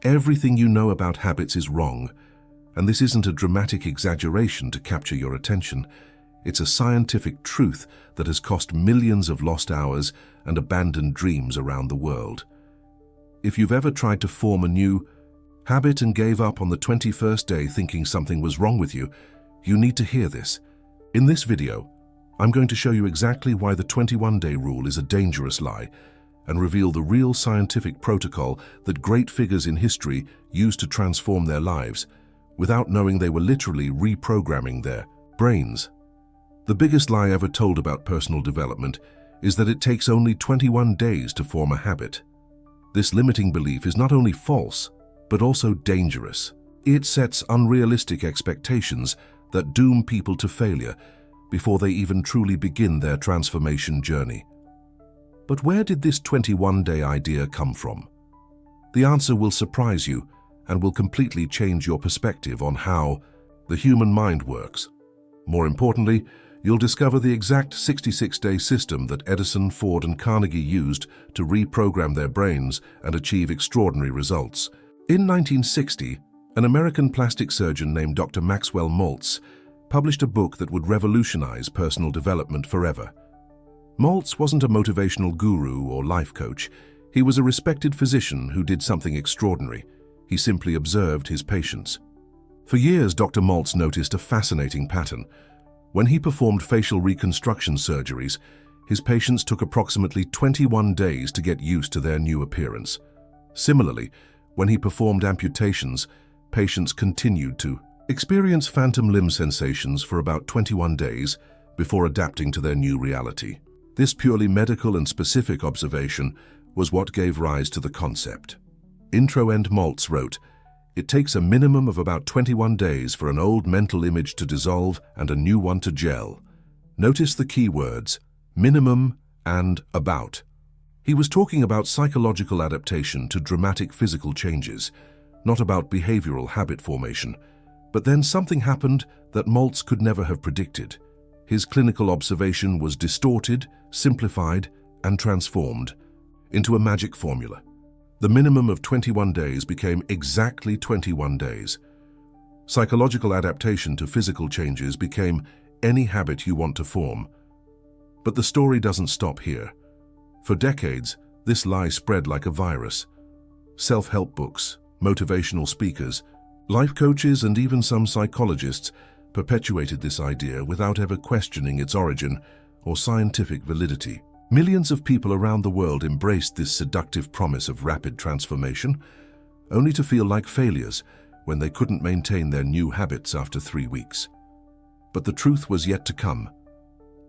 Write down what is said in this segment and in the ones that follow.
Everything you know about habits is wrong, and this isn't a dramatic exaggeration to capture your attention. It's a scientific truth that has cost millions of lost hours and abandoned dreams around the world. If you've ever tried to form a new habit and gave up on the 21st day thinking something was wrong with you, you need to hear this. In this video, I'm going to show you exactly why the 21-day rule is a dangerous lie and reveal the real scientific protocol that great figures in history used to transform their lives without knowing they were literally reprogramming their brains. The biggest lie ever told about personal development is that it takes only 21 days to form a habit. This limiting belief is not only false, but also dangerous. It sets unrealistic expectations that doom people to failure before they even truly begin their transformation journey. But where did this 21-day idea come from? The answer will surprise you and will completely change your perspective on how the human mind works. More importantly, you'll discover the exact 66-day system that Edison, Ford, and Carnegie used to reprogram their brains and achieve extraordinary results. In 1960, an American plastic surgeon named Dr. Maxwell Maltz published a book that would revolutionize personal development forever. Maltz wasn't a motivational guru or life coach. He was a respected physician who did something extraordinary. He simply observed his patients. For years, Dr. Maltz noticed a fascinating pattern. When he performed facial reconstruction surgeries, his patients took approximately 21 days to get used to their new appearance. Similarly, when he performed amputations, patients continued to experience phantom limb sensations for about 21 days before adapting to their new reality. This purely medical and specific observation was what gave rise to the concept. Intro and Maltz wrote, "It takes a minimum of about 21 days for an old mental image to dissolve and a new one to gel." Notice the key words, minimum and about. He was talking about psychological adaptation to dramatic physical changes, not about behavioral habit formation. But then something happened that Maltz could never have predicted. His clinical observation was distorted, simplified, and transformed into a magic formula. The minimum of 21 days became exactly 21 days. Psychological adaptation to physical changes became any habit you want to form. But the story doesn't stop here. For decades, this lie spread like a virus. Self-help books, motivational speakers, life coaches, and even some psychologists perpetuated this idea without ever questioning its origin or scientific validity. Millions of people around the world embraced this seductive promise of rapid transformation, only to feel like failures when they couldn't maintain their new habits after 3 weeks. But the truth was yet to come,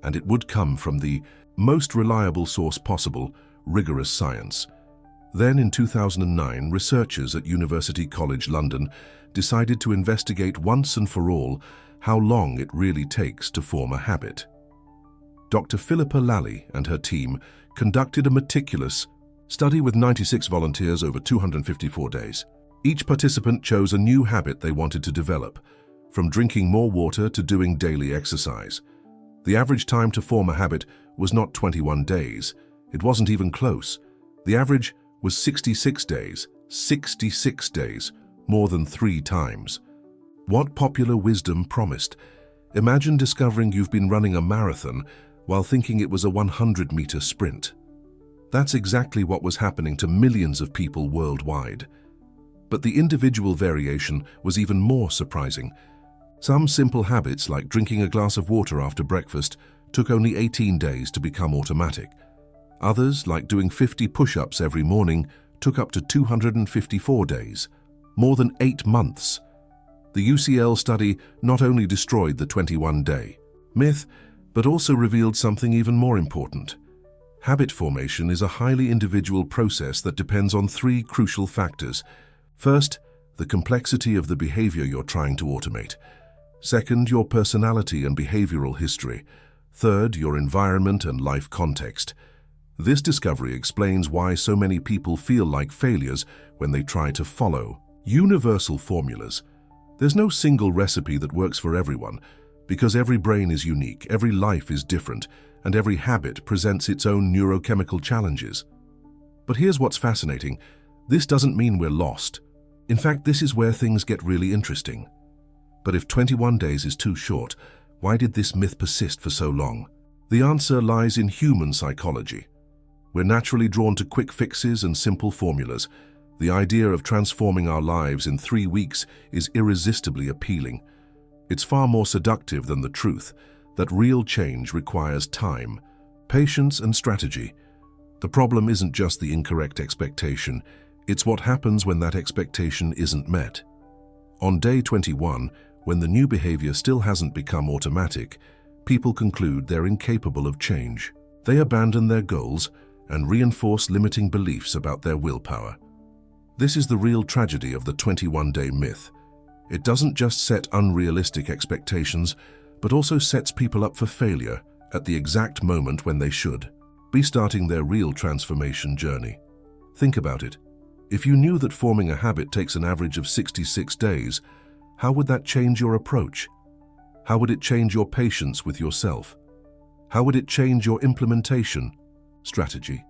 and it would come from the most reliable source possible, rigorous science. Then in 2009, researchers at University College London decided to investigate once and for all how long it really takes to form a habit. Dr. Philippa Lally and her team conducted a meticulous study with 96 volunteers over 254 days. Each participant chose a new habit they wanted to develop, from drinking more water to doing daily exercise. The average time to form a habit was not 21 days. It wasn't even close. The average was 66 days. 66 days, more than 3 times. What popular wisdom promised? Imagine discovering you've been running a marathon while thinking it was a 100-meter sprint. That's exactly what was happening to millions of people worldwide. But the individual variation was even more surprising. Some simple habits, like drinking a glass of water after breakfast, took only 18 days to become automatic. Others, like doing 50 push-ups every morning, took up to 254 days, more than 8 months. The UCL study not only destroyed the 21-day myth, but also revealed something even more important. Habit formation is a highly individual process that depends on 3 crucial factors. First, the complexity of the behavior you're trying to automate. Second, your personality and behavioral history. Third, your environment and life context. This discovery explains why so many people feel like failures when they try to follow universal formulas. There's no single recipe that works for everyone, because every brain is unique, every life is different, and every habit presents its own neurochemical challenges. But here's what's fascinating. This doesn't mean we're lost. In fact, this is where things get really interesting. But if 21 days is too short, why did this myth persist for so long? The answer lies in human psychology. We're naturally drawn to quick fixes and simple formulas. The idea of transforming our lives in 3 weeks is irresistibly appealing. It's far more seductive than the truth that real change requires time, patience, and strategy. The problem isn't just the incorrect expectation, it's what happens when that expectation isn't met. On day 21, when the new behavior still hasn't become automatic, people conclude they're incapable of change. They abandon their goals and reinforce limiting beliefs about their willpower. This is the real tragedy of the 21-day myth. It doesn't just set unrealistic expectations, but also sets people up for failure at the exact moment when they should be starting their real transformation journey. Think about it. If you knew that forming a habit takes an average of 66 days, how would that change your approach? How would it change your patience with yourself? How would it change your implementation strategy?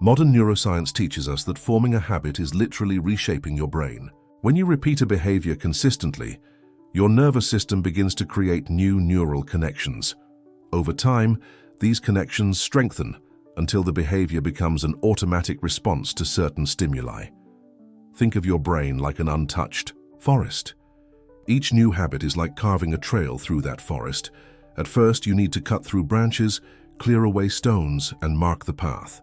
Modern neuroscience teaches us that forming a habit is literally reshaping your brain. When you repeat a behavior consistently, your nervous system begins to create new neural connections. Over time, these connections strengthen until the behavior becomes an automatic response to certain stimuli. Think of your brain like an untouched forest. Each new habit is like carving a trail through that forest. At first, you need to cut through branches, clear away stones, and mark the path.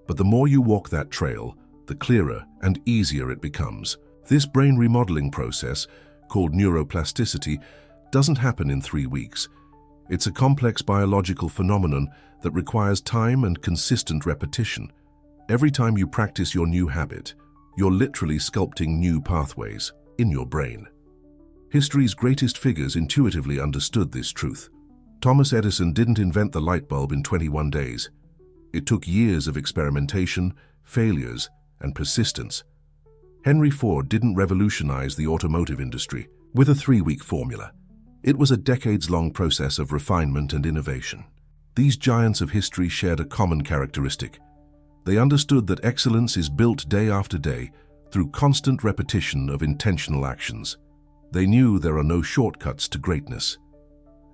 But the more you walk that trail, the clearer and easier it becomes. This brain remodeling process, called neuroplasticity, doesn't happen in 3 weeks. It's a complex biological phenomenon that requires time and consistent repetition. Every time you practice your new habit, you're literally sculpting new pathways in your brain. History's greatest figures intuitively understood this truth. Thomas Edison didn't invent the light bulb in 21 days. It took years of experimentation, failures, and persistence. Henry Ford didn't revolutionize the automotive industry with a 3-week formula. It was a decades-long process of refinement and innovation. These giants of history shared a common characteristic. They understood that excellence is built day after day through constant repetition of intentional actions. They knew there are no shortcuts to greatness.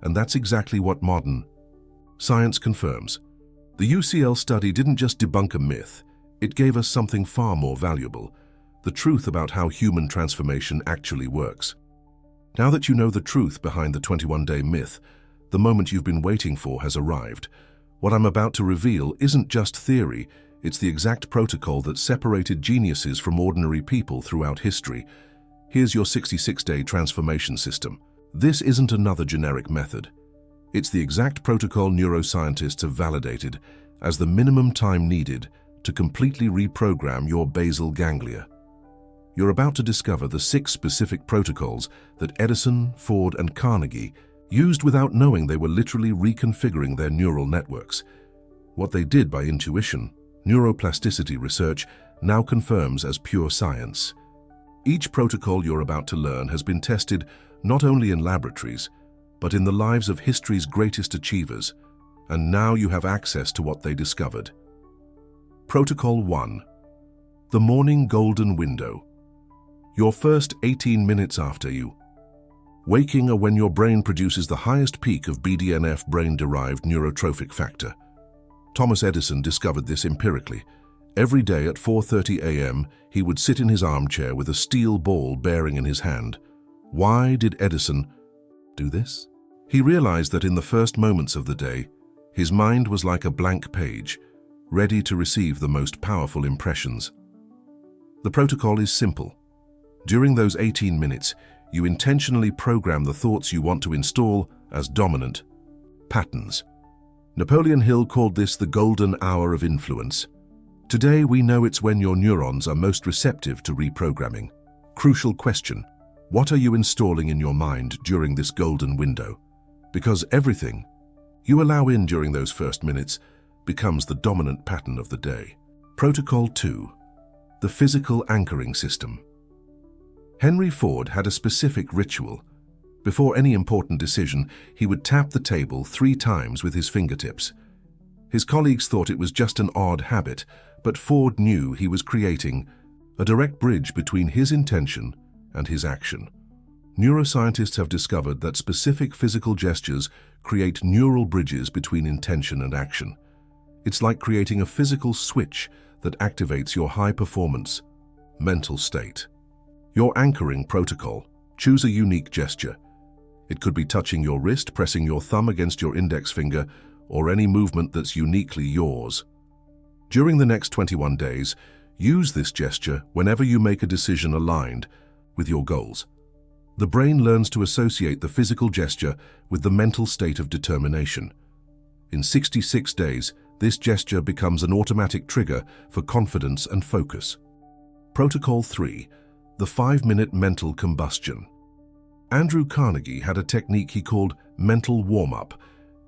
And that's exactly what modern science confirms. The UCL study didn't just debunk a myth, it gave us something far more valuable, the truth about how human transformation actually works. Now that you know the truth behind the 21-day myth, the moment you've been waiting for has arrived. What I'm about to reveal isn't just theory, it's the exact protocol that separated geniuses from ordinary people throughout history. Here's your 66-day transformation system. This isn't another generic method. It's the exact protocol neuroscientists have validated as the minimum time needed to completely reprogram your basal ganglia. You're about to discover the 6 specific protocols that Edison, Ford, and Carnegie used without knowing they were literally reconfiguring their neural networks. What they did by intuition, neuroplasticity research now confirms as pure science. Each protocol you're about to learn has been tested not only in laboratories, but in the lives of history's greatest achievers, and now you have access to what they discovered. Protocol 1. The morning golden window. Your first 18 minutes after you waking are when your brain produces the highest peak of BDNF, brain-derived neurotrophic factor. Thomas Edison discovered this empirically. Every day at 4:30 a.m., he would sit in his armchair with a steel ball bearing in his hand. Why did Edison do this? He realized that in the first moments of the day, his mind was like a blank page, ready to receive the most powerful impressions. The protocol is simple. During those 18 minutes, you intentionally program the thoughts you want to install as dominant patterns. Napoleon Hill called this the golden hour of influence. Today, we know it's when your neurons are most receptive to reprogramming. Crucial question: what are you installing in your mind during this golden window? Because everything you allow in during those first minutes becomes the dominant pattern of the day. Protocol 2. The physical anchoring system. Henry Ford had a specific ritual. Before any important decision, he would tap the table 3 times with his fingertips. His colleagues thought it was just an odd habit, but Ford knew he was creating a direct bridge between his intention and his action. Neuroscientists have discovered that specific physical gestures create neural bridges between intention and action. It's like creating a physical switch that activates your high-performance mental state. Your anchoring protocol. Choose a unique gesture. It could be touching your wrist, pressing your thumb against your index finger, or any movement that's uniquely yours. During the next 21 days, use this gesture whenever you make a decision aligned with your goals. The brain learns to associate the physical gesture with the mental state of determination. In 66 days, this gesture becomes an automatic trigger for confidence and focus. Protocol 3. The 5-minute mental combustion. Andrew Carnegie had a technique he called mental warm-up.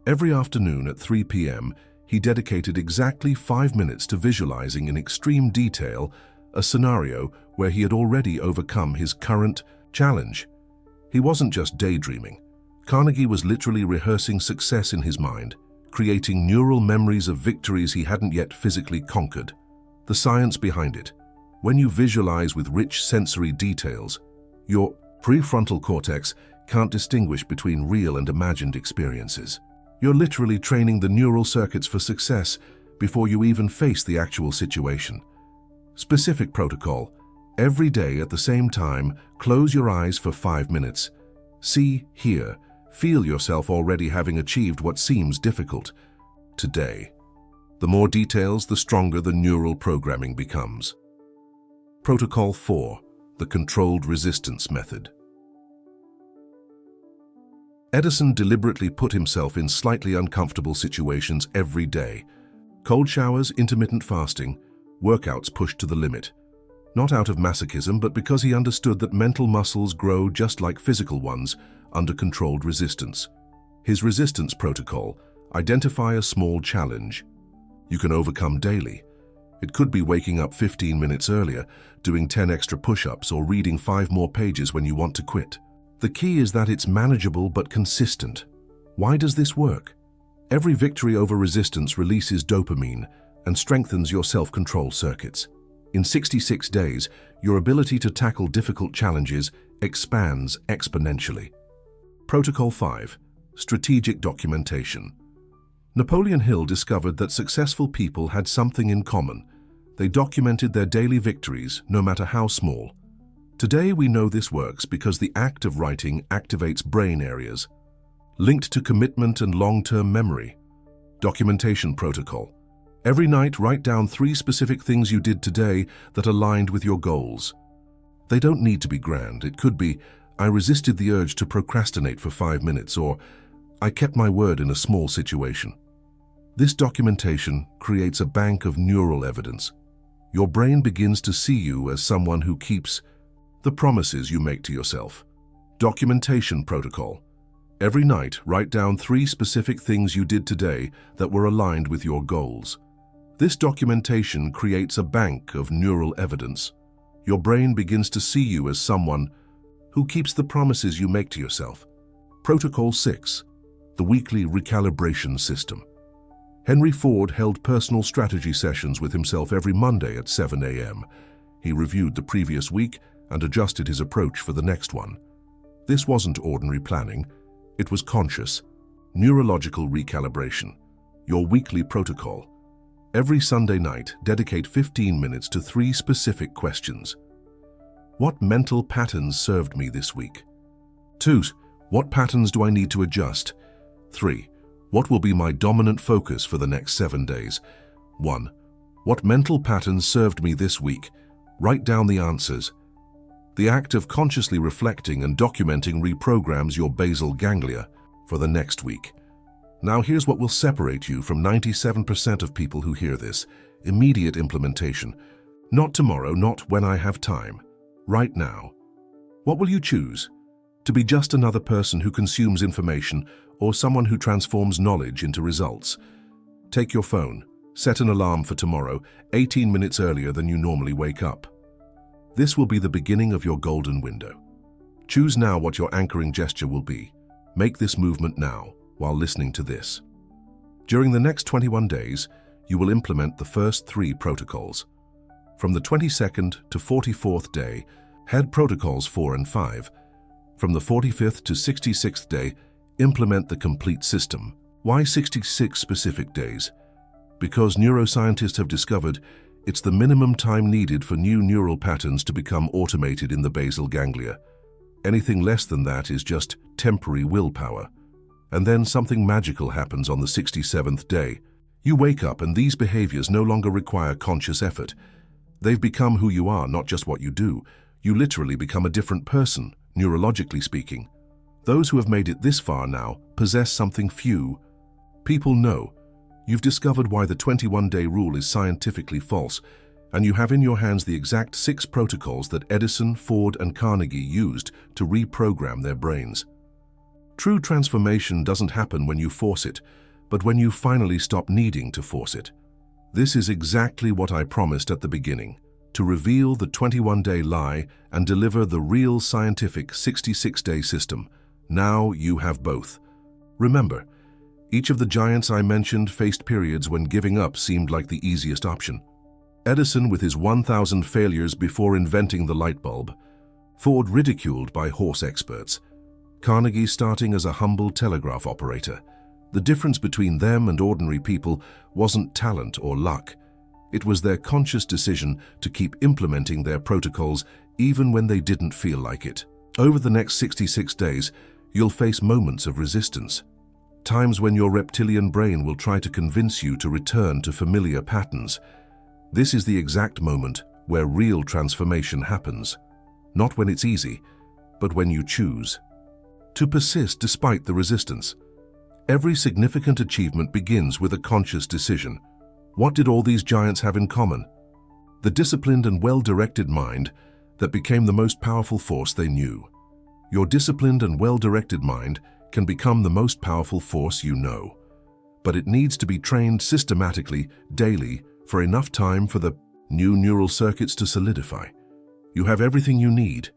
Every afternoon at 3 p.m., he dedicated exactly 5 minutes to visualizing in extreme detail a scenario where he had already overcome his current challenge. He wasn't just daydreaming. Carnegie was literally rehearsing success in his mind, creating neural memories of victories he hadn't yet physically conquered. The science behind it. When you visualize with rich sensory details, your prefrontal cortex can't distinguish between real and imagined experiences. You're literally training the neural circuits for success before you even face the actual situation. Specific protocol. Every day at the same time, close your eyes for 5 minutes. See, hear, feel yourself already having achieved what seems difficult today. The more details, the stronger the neural programming becomes. Protocol 4. The controlled resistance method. Edison deliberately put himself in slightly uncomfortable situations every day. Cold showers, intermittent fasting, workouts pushed to the limit. Not out of masochism, but because he understood that mental muscles grow just like physical ones under controlled resistance. His resistance protocol: identify a small challenge you can overcome daily. It could be waking up 15 minutes earlier, doing 10 extra push-ups, or reading 5 more pages when you want to quit. The key is that it's manageable but consistent. Why does this work? Every victory over resistance releases dopamine and strengthens your self-control circuits. In 66 days, your ability to tackle difficult challenges expands exponentially. Protocol 5. Strategic documentation. Napoleon Hill discovered that successful people had something in common. They documented their daily victories, no matter how small. Today we know this works because the act of writing activates brain areas linked to commitment and long-term memory. Documentation protocol. Every night, write down 3 specific things you did today that aligned with your goals. They don't need to be grand. It could be, I resisted the urge to procrastinate for 5 minutes, or I kept my word in a small situation. This documentation creates a bank of neural evidence. Your brain begins to see you as someone who keeps the promises you make to yourself. Documentation protocol. Every night, write down 3 specific things you did today that were aligned with your goals. This documentation creates a bank of neural evidence. Your brain begins to see you as someone who keeps the promises you make to yourself. Protocol 6. The weekly recalibration system. Henry Ford held personal strategy sessions with himself every Monday at 7 a.m. He reviewed the previous week and adjusted his approach for the next one. This wasn't ordinary planning. It was conscious, neurological recalibration. Your weekly protocol. Every Sunday night, dedicate 15 minutes to 3 specific questions. What mental patterns served me this week? 2. What patterns do I need to adjust? 3. What will be my dominant focus for the next 7 days? 1. What mental patterns served me this week? Write down the answers. The act of consciously reflecting and documenting reprograms your basal ganglia for the next week. Now here's what will separate you from 97% of people who hear this. Immediate implementation. Not tomorrow, not when I have time. Right now. What will you choose? To be just another person who consumes information, or someone who transforms knowledge into results? Take your phone. Set an alarm for tomorrow, 18 minutes earlier than you normally wake up. This will be the beginning of your golden window. Choose now what your anchoring gesture will be. Make this movement now, while listening to this. During the next 21 days, you will implement the first 3 protocols. From the 22nd to 44th day, head protocols 4 and 5. From the 45th to 66th day, implement the complete system. Why 66 specific days? Because neuroscientists have discovered it's the minimum time needed for new neural patterns to become automated in the basal ganglia. Anything less than that is just temporary willpower. And then something magical happens on the 67th day. You wake up and these behaviors no longer require conscious effort. They've become who you are, not just what you do. You literally become a different person, neurologically speaking. Those who have made it this far now possess something few people know. You've discovered why the 21-day rule is scientifically false, and you have in your hands the exact 6 protocols that Edison, Ford, and Carnegie used to reprogram their brains. True transformation doesn't happen when you force it, but when you finally stop needing to force it. This is exactly what I promised at the beginning, to reveal the 21-day lie and deliver the real scientific 66-day system. Now you have both. Remember, each of the giants I mentioned faced periods when giving up seemed like the easiest option. Edison with his 1,000 failures before inventing the light bulb, Ford ridiculed by horse experts, Carnegie starting as a humble telegraph operator. The difference between them and ordinary people wasn't talent or luck. It was their conscious decision to keep implementing their protocols even when they didn't feel like it. Over the next 66 days, you'll face moments of resistance. Times when your reptilian brain will try to convince you to return to familiar patterns. This is the exact moment where real transformation happens. Not when it's easy, but when you choose to persist despite the resistance. Every significant achievement begins with a conscious decision. What did all these giants have in common? The disciplined and well-directed mind that became the most powerful force they knew. Your disciplined and well-directed mind can become the most powerful force you know. But it needs to be trained systematically, daily, for enough time for the new neural circuits to solidify. You have everything you need.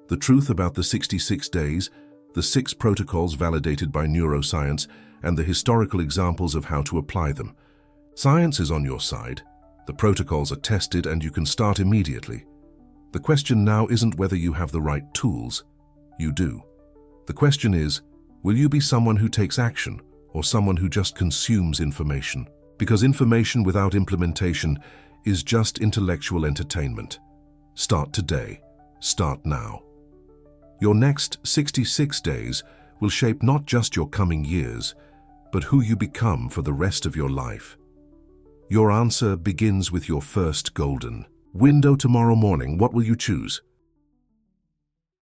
The truth about the 66 days, the 6 protocols validated by neuroscience, and the historical examples of how to apply them. Science is on your side. The protocols are tested and you can start immediately. The question now isn't whether you have the right tools. You do. The question is, will you be someone who takes action or someone who just consumes information? Because information without implementation is just intellectual entertainment. Start today. Start now. Your next 66 days will shape not just your coming years, but who you become for the rest of your life. Your answer begins with your first golden window tomorrow morning. What will you choose?